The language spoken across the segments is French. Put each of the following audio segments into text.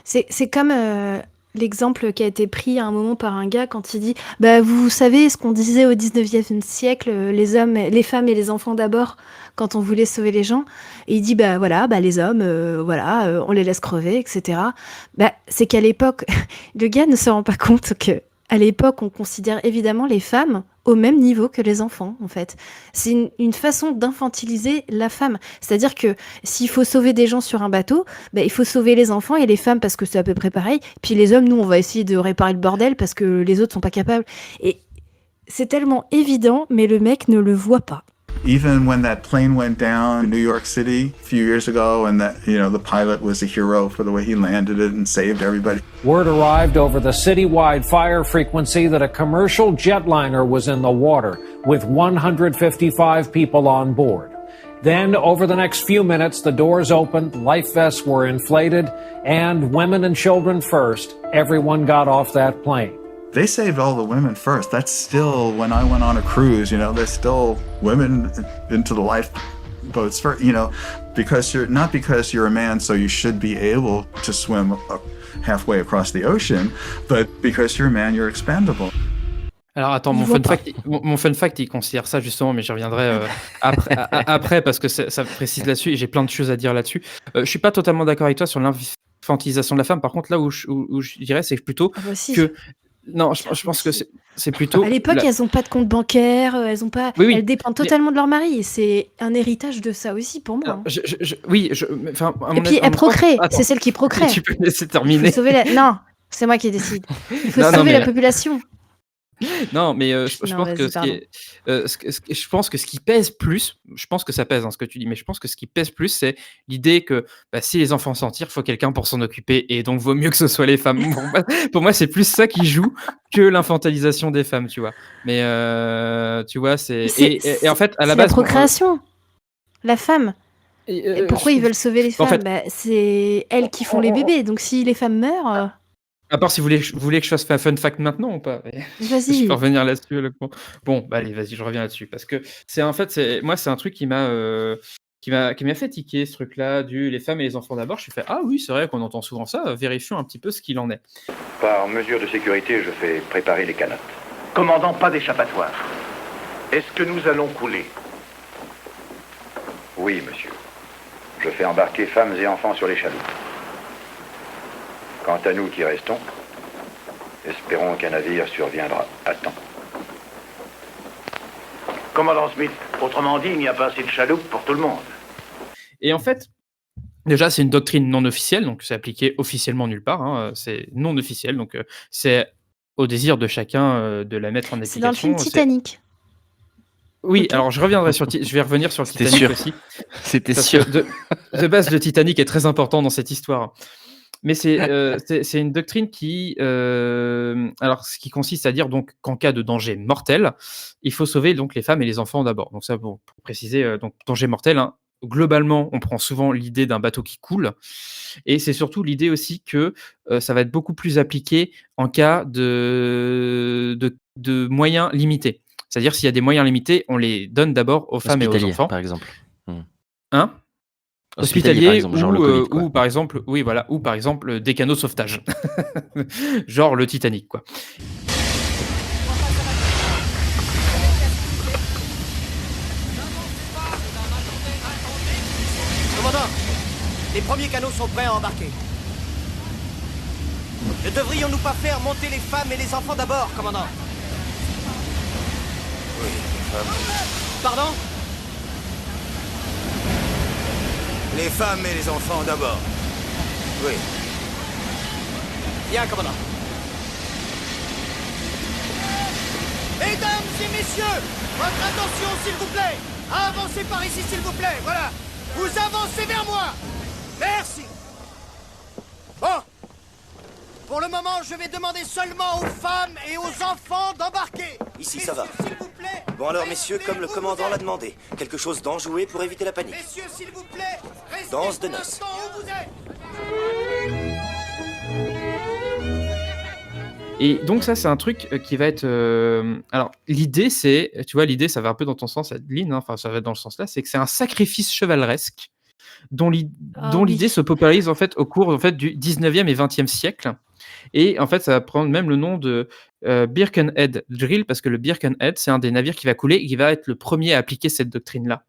C'est comme l'exemple qui a été pris à un moment par un gars quand il dit bah vous savez ce qu'on disait au 19e siècle, les hommes, les femmes et les enfants d'abord quand on voulait sauver les gens. Et il dit bah voilà, bah les hommes, voilà, on les laisse crever, etc. Bah c'est qu'à l'époque, le gars ne se rend pas compte que à l'époque on considère évidemment les femmes au même niveau que les enfants en fait. C'est une façon d'infantiliser la femme. C'est-à-dire que s'il faut sauver des gens sur un bateau, bah, il faut sauver les enfants et les femmes parce que c'est à peu près pareil. Puis les hommes, nous, on va essayer de réparer le bordel parce que les autres sont pas capables. Et c'est tellement évident, mais le mec ne le voit pas. Even when that plane went down in New York City a few years ago, and that, the pilot was a hero for the way he landed it and saved everybody. Word arrived over the citywide fire frequency that a commercial jetliner was in the water with 155 people on board. Then, over the next few minutes, the doors opened, life vests were inflated, and women and children first, everyone got off that plane. They saved all the women first. That's still, when I went on a cruise, there's still women into the lifeboats first, because you're a man, so you should be able to swim halfway across the ocean, but because you're a man, you're expendable. Alors attends, mon fun fact, il considère ça justement, mais j'y reviendrai après parce que ça précise là-dessus et j'ai plein de choses à dire là-dessus. Je suis pas totalement d'accord avec toi sur l'infantilisation de la femme. Par contre, là où je dirais, c'est plutôt que non, je pense que c'est plutôt. À l'époque, elles ont pas de compte bancaire, elles ont pas. Oui. Elles dépendent totalement de leur mari. Et c'est un héritage de ça aussi pour moi. Alors, et puis elle procrée. C'est celle qui procrée. Tu peux me laisser terminer. Non, c'est moi qui décide. Il faut sauver la population. Non, mais je pense que ce qui pèse plus, je pense que ça pèse ce que tu dis, mais je pense que ce qui pèse plus, c'est l'idée que si les enfants s'en tirent, il faut quelqu'un pour s'en occuper, et donc vaut mieux que ce soit les femmes. Pour moi, c'est plus ça qui joue que l'infantilisation des femmes, tu vois. Mais tu vois, et en fait, à la base, la procréation, la femme. Et pourquoi ils veulent sauver les femmes? En fait, c'est elles qui font les bébés, donc si les femmes meurent. À part si vous voulez que je fasse un fun fact maintenant ou pas? Vas-y. Je peux revenir là-dessus. Bon, allez, vas-y, je reviens là-dessus. Parce que c'est un truc qui m'a fait tiquer, ce truc-là, les femmes et les enfants d'abord. Je me suis fait, ah oui, c'est vrai qu'on entend souvent ça, vérifions un petit peu ce qu'il en est. Par mesure de sécurité, je fais préparer les canottes. Commandant, pas d'échappatoire. Est-ce que nous allons couler? Oui, monsieur. Je fais embarquer femmes et enfants sur les chaloupes. Quant à nous qui restons, espérons qu'un navire surviendra à temps. Commandant Smith, autrement dit, il n'y a pas assez de chaloupes pour tout le monde. Et en fait, déjà, c'est une doctrine non officielle, donc c'est appliqué officiellement nulle part. C'est non officiel, donc c'est au désir de chacun de la mettre en application. C'est dans le film Titanic. Oui, okay. Alors je vais revenir sur le Titanic sûr. Aussi. C'était sûr. De base, le Titanic est très important dans cette histoire. Mais c'est une doctrine qui ce qui consiste à dire donc qu'en cas de danger mortel, il faut sauver donc les femmes et les enfants d'abord. Donc ça pour préciser, donc danger mortel. Globalement, on prend souvent l'idée d'un bateau qui coule, et c'est surtout l'idée aussi que ça va être beaucoup plus appliqué en cas de moyens limités. C'est-à-dire s'il y a des moyens limités, on les donne d'abord aux femmes et aux enfants. Par exemple. Hospitalier par exemple, genre le COVID, ou par exemple, ou par exemple des canaux de sauvetage, genre le Titanic, quoi. Commandant, les premiers canaux sont prêts à embarquer. Ne devrions-nous pas faire monter les femmes et les enfants d'abord, commandant? Oui, les femmes. Pardon? Les femmes et les enfants d'abord. Oui. Bien, commandant. Mesdames et messieurs, votre attention, s'il vous plaît. Avancez par ici, s'il vous plaît. Voilà. Vous avancez vers moi. Merci. Bon. Pour le moment, je vais demander seulement aux femmes et aux enfants d'embarquer. Ici, ça va. S'il vous plaît. Bon alors, messieurs, comme le commandant l'a demandé, quelque chose d'enjoué pour éviter la panique. Messieurs, s'il vous plaît, restez danse de noces. Où vous êtes. Et donc ça, c'est un truc qui va être... Alors, l'idée, c'est... Tu vois, l'idée, ça va un peu dans ton sens, Adeline, enfin, ça va dans le sens là, c'est que c'est un sacrifice chevaleresque dont Ah l'idée oui. se popularise en fait au cours en fait du 19e et 20e siècle. Et en fait, ça va prendre même le nom de Birkenhead Drill, parce que le Birkenhead, c'est un des navires qui va couler et qui va être le premier à appliquer cette doctrine-là.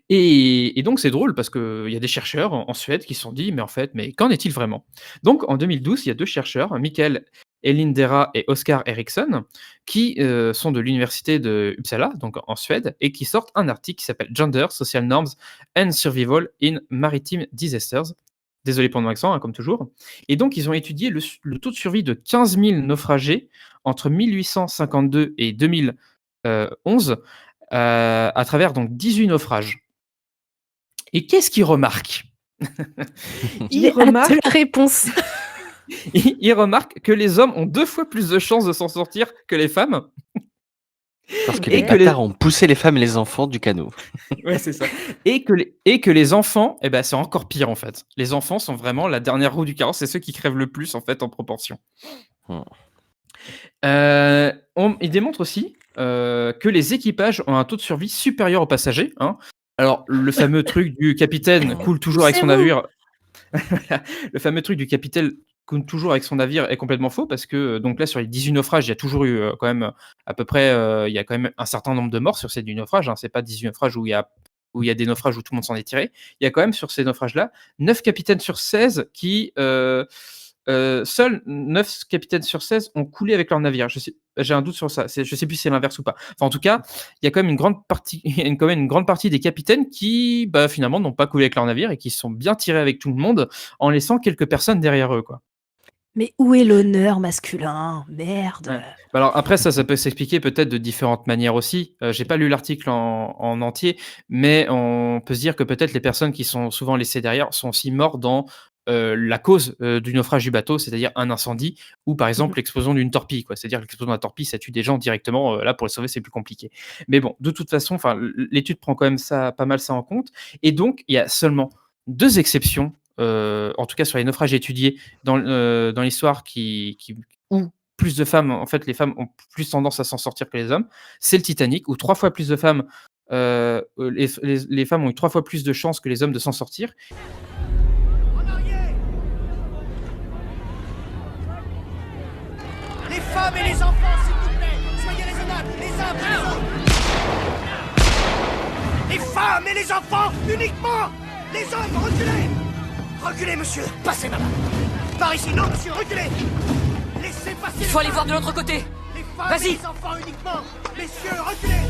Et donc c'est drôle parce qu'il y a des chercheurs en Suède qui se sont dit, mais en fait, mais qu'en est-il vraiment? Donc en 2012, il y a deux chercheurs, Mikael Elindera et Oscar Eriksson, qui sont de l'université de Uppsala, donc en Suède, et qui sortent un article qui s'appelle Gender, Social Norms and Survival in Maritime Disasters. Désolé pour mon accent, hein, comme toujours. Et donc, ils ont étudié le taux de survie de 15 000 naufragés entre 1852 et 2011 à travers donc 18 naufrages. Et qu'est-ce qu'ils remarquent? J'ai hâte de la réponse. Ils remarquent que les hommes ont 2 fois plus de chances de s'en sortir que les femmes. Parce que Et les que les- bâtards ont poussé les femmes et les enfants du canot. Ouais, c'est ça. Et que les enfants, eh ben, c'est encore pire en fait. Les enfants sont vraiment la dernière roue du carrosse, c'est ceux qui crèvent le plus en fait en proportion. Hmm. Il démontre aussi que les équipages ont un taux de survie supérieur aux passagers, hein. Alors, le fameux truc du capitaine coule toujours avec son Poussez-vous. navire. Le fameux truc du capitaine coule toujours avec son navire est complètement faux parce que donc là sur les 18 naufrages, il y a toujours eu quand même à peu près il y a quand même un certain nombre de morts sur ces 18 naufrages, hein. C'est pas 18 naufrages où il y a des naufrages où tout le monde s'en est tiré. Il y a quand même sur ces naufrages-là 9 capitaines sur 16 qui seuls 9 capitaines sur 16 ont coulé avec leur navire. J'ai un doute sur ça. Je sais plus si c'est l'inverse ou pas. Enfin, en tout cas, il y a quand même une grande partie, il y a quand même une grande partie des capitaines qui, finalement, n'ont pas coulé avec leur navire et qui se sont bien tirés avec tout le monde en laissant quelques personnes derrière eux, quoi. Mais où est l'honneur masculin? Merde. Ouais. Alors après, ça peut s'expliquer peut-être de différentes manières aussi. J'ai pas lu l'article en entier, mais on peut se dire que peut-être les personnes qui sont souvent laissées derrière sont aussi mortes dans la cause du naufrage du bateau, c'est-à-dire un incendie ou par exemple l'explosion d'une torpille, quoi. C'est-à-dire que l'explosion de la torpille, ça tue des gens directement. Là, pour les sauver, c'est plus compliqué. Mais bon, de toute façon, l'étude prend quand même pas mal ça en compte. Et donc, il y a seulement 2 exceptions, en tout cas sur les naufrages étudiés dans l'histoire où plus de femmes, en fait, les femmes ont plus tendance à s'en sortir que les hommes. C'est le Titanic, où 3 fois plus de femmes, les femmes ont eu 3 fois plus de chances que les hommes de s'en sortir. En arrière! Les femmes et les enfants, s'il vous plaît! Soyez raisonnables, les uns après les autres! Les femmes et les enfants, uniquement! Les hommes, reculez! Reculez, monsieur! Passez, madame! Par ici, non, monsieur, reculez! Laissez passer les Il faut aller femmes. voir de l'autre côté. Les femmes Vas-y. et les enfants uniquement! Messieurs, reculez!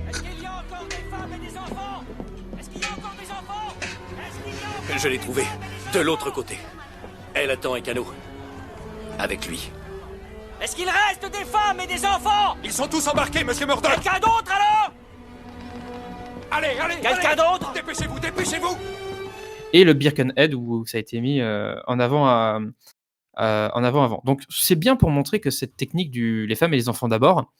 Est-ce qu'il y a encore des femmes et des enfants? Est-ce qu'il y a encore des enfants? Est-ce qu'il y a encore Je l'ai trouvé, de l'autre côté. Elle attend un canot. Avec lui. Est-ce qu'il reste des femmes et des enfants? Ils sont tous embarqués, monsieur Murdoch. Quelqu'un d'autre alors? Allez, allez, Quelqu'un allez. d'autre? Dépêchez-vous, dépêchez-vous. Et le Birkenhead, où ça a été mis en avant avant. Donc c'est bien pour montrer que cette technique les femmes et les enfants d'abord,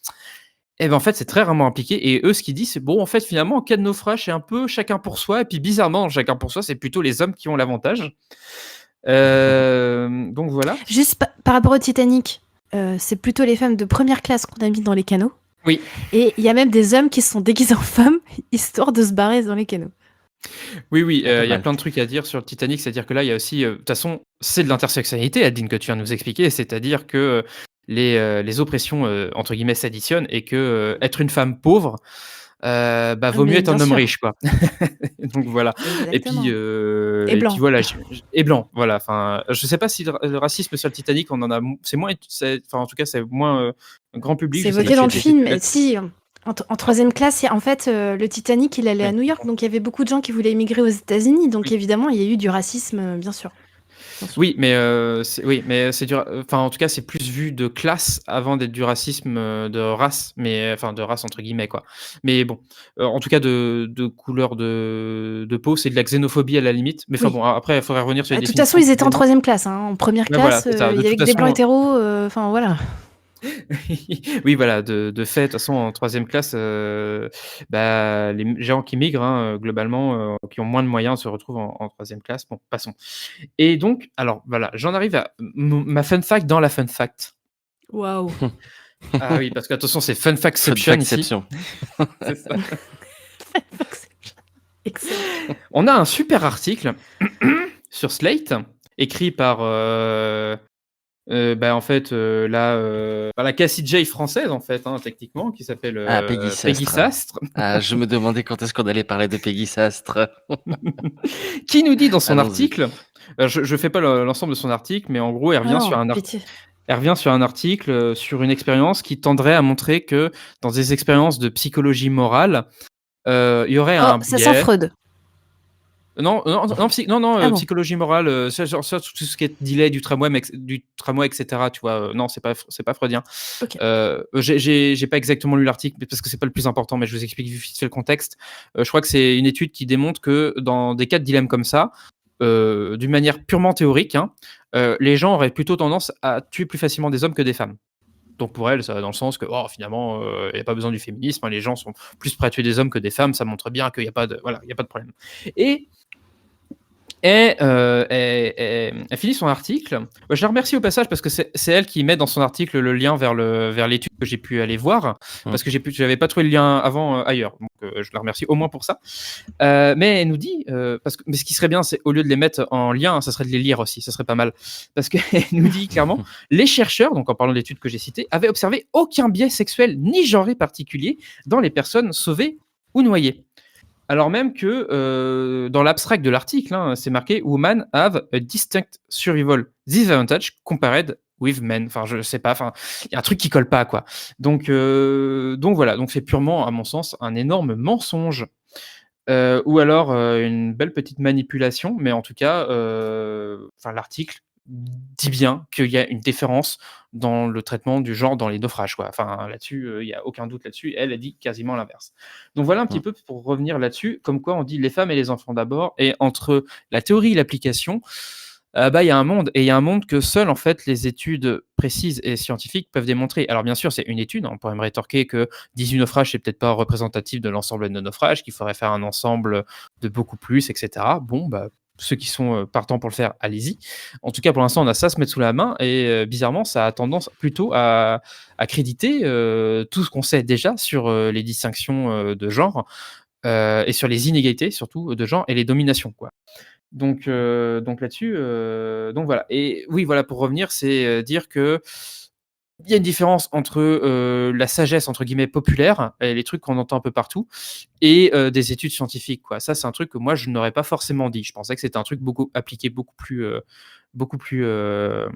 eh ben en fait c'est très rarement appliqué. Et eux, ce qu'ils disent, c'est bon, en fait finalement en cas de naufrage, c'est un peu chacun pour soi. Et puis bizarrement, chacun pour soi, c'est plutôt les hommes qui ont l'avantage. Donc voilà. Juste par rapport au Titanic, c'est plutôt les femmes de première classe qu'on a mis dans les canots. Oui. Et il y a même des hommes qui se sont déguisés en femmes, histoire de se barrer dans les canots. Oui, il y a mal. plein de trucs à dire sur le Titanic, c'est-à-dire que là, il y a aussi, de toute façon, c'est de l'intersectionnalité, Adeline, que tu viens de nous expliquer, c'est-à-dire que les oppressions, entre guillemets, s'additionnent et que être une femme pauvre, vaut mieux Mais être un bien homme sûr. riche, quoi. Donc voilà. Et Exactement. puis, Et blanc. puis voilà, et blanc, voilà. Enfin, je sais pas si le racisme sur le Titanic, on en a, c'est moins, enfin, en tout cas, c'est moins grand public. C'est Je sais évoqué pas dans le si film. peut-être- Si, en troisième classe, en fait, le Titanic, il allait à Ouais. New York, donc il y avait beaucoup de gens qui voulaient émigrer aux États-Unis. Donc évidemment, il y a eu du racisme, bien sûr. Oui, mais c'est dur. Enfin, en tout cas, c'est plus vu de classe avant d'être du racisme de race, mais enfin de race entre guillemets quoi. Mais bon, en tout cas de couleur de peau, c'est de la xénophobie à la limite. Mais enfin Oui. bon, après, il faudrait revenir sur les De toute façon, ils étaient en troisième classe. En première Ouais, voilà, classe, c'est ça. De il y avait toute que des façon, blancs hétéros. Enfin, voilà. Oui, voilà, de fait, de toute façon, en troisième classe, les gens qui migrent, hein, globalement, qui ont moins de moyens, se retrouvent en troisième classe. Bon, passons. Et donc, alors voilà, j'en arrive à ma fun fact dans la fun fact. Waouh. Ah oui, parce que attention, c'est fun factception ici. Factception. C'est ça. Excellent. On a un super article sur Slate, écrit par en fait, la Cassie J française, en fait, hein, techniquement, qui s'appelle Peggy Peggy Sastre. Sastre, Je me demandais quand est-ce qu'on allait parler de Peggy Sastre. qui nous dit dans son Allons-y. article, je fais pas l'ensemble de son article, mais en gros, elle Ah revient sur non, un pitié. Elle revient sur un article sur une expérience qui tendrait à montrer que dans des expériences de psychologie morale, il y aurait Oh, un ça sent biais. Freud. Non, Ah bon. psychologie morale, ça, tout ce qui est delay du tramway, etc. Tu vois, non, c'est pas freudien. Ok. J'ai pas exactement lu l'article parce que c'est pas le plus important, mais je vous explique vite fait le contexte. Je crois que c'est une étude qui démontre que dans des cas de dilemme comme ça, d'une manière purement théorique, hein, les gens auraient plutôt tendance à tuer plus facilement des hommes que des femmes. Donc pour elle, ça va dans le sens que finalement, il n'y a pas besoin du féminisme, hein, les gens sont plus prêts à tuer des hommes que des femmes, ça montre bien qu'il n'y a pas de problème. Et elle finit son article. Je la remercie au passage parce que c'est elle qui met dans son article le lien vers l'étude que j'ai pu aller voir, parce que j'avais pas trouvé le lien avant ailleurs. Donc je la remercie au moins pour ça. Mais elle nous dit, mais ce qui serait bien, c'est au lieu de les mettre en lien, ça serait de les lire aussi, ça serait pas mal. Parce qu'elle nous dit clairement, les chercheurs, donc en parlant de l'étude que j'ai citée, avaient observé aucun biais sexuel ni genré particulier dans les personnes sauvées ou noyées. Alors même que dans l'abstract de l'article, hein, c'est marqué Women have a distinct survival disadvantage compared with men. Enfin, je sais pas. Enfin, il y a un truc qui colle pas, quoi. Donc voilà. Donc c'est purement, à mon sens, un énorme mensonge. Ou alors une belle petite manipulation, mais en tout cas, l'article dit bien qu'il y a une différence dans le traitement du genre dans les naufrages, quoi. Enfin, là-dessus, il n'y a aucun doute là-dessus. Elle a dit quasiment l'inverse. Donc voilà un petit peu pour revenir là-dessus, comme quoi on dit les femmes et les enfants d'abord, et entre la théorie et l'application, il y a un monde, et il y a un monde que seules en fait les études précises et scientifiques peuvent démontrer. Alors bien sûr, c'est une étude, on pourrait me rétorquer que 18 naufrages, c'est peut-être pas représentatif de l'ensemble de nos naufrages, qu'il faudrait faire un ensemble de beaucoup plus, etc. Bon, ceux qui sont partants pour le faire, allez-y. En tout cas, pour l'instant, on a ça à se mettre sous la main, et bizarrement, ça a tendance plutôt à créditer tout ce qu'on sait déjà sur les distinctions de genre, et sur les inégalités, surtout de genre, et les dominations, quoi. Donc là-dessus, donc voilà. Et oui, voilà, pour revenir, c'est dire que il y a une différence entre la sagesse entre guillemets populaire, et les trucs qu'on entend un peu partout, et des études scientifiques, quoi. Ça, c'est un truc que moi je n'aurais pas forcément dit. Je pensais que c'était un truc appliqué beaucoup plus de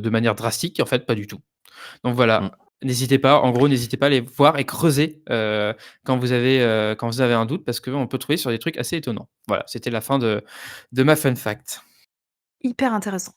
manière drastique. En fait, pas du tout. Donc voilà. N'hésitez pas, en gros, n'hésitez pas à aller voir et creuser quand vous avez un doute, parce qu'on peut trouver sur des trucs assez étonnants. Voilà, c'était la fin de ma fun fact. Hyper intéressant.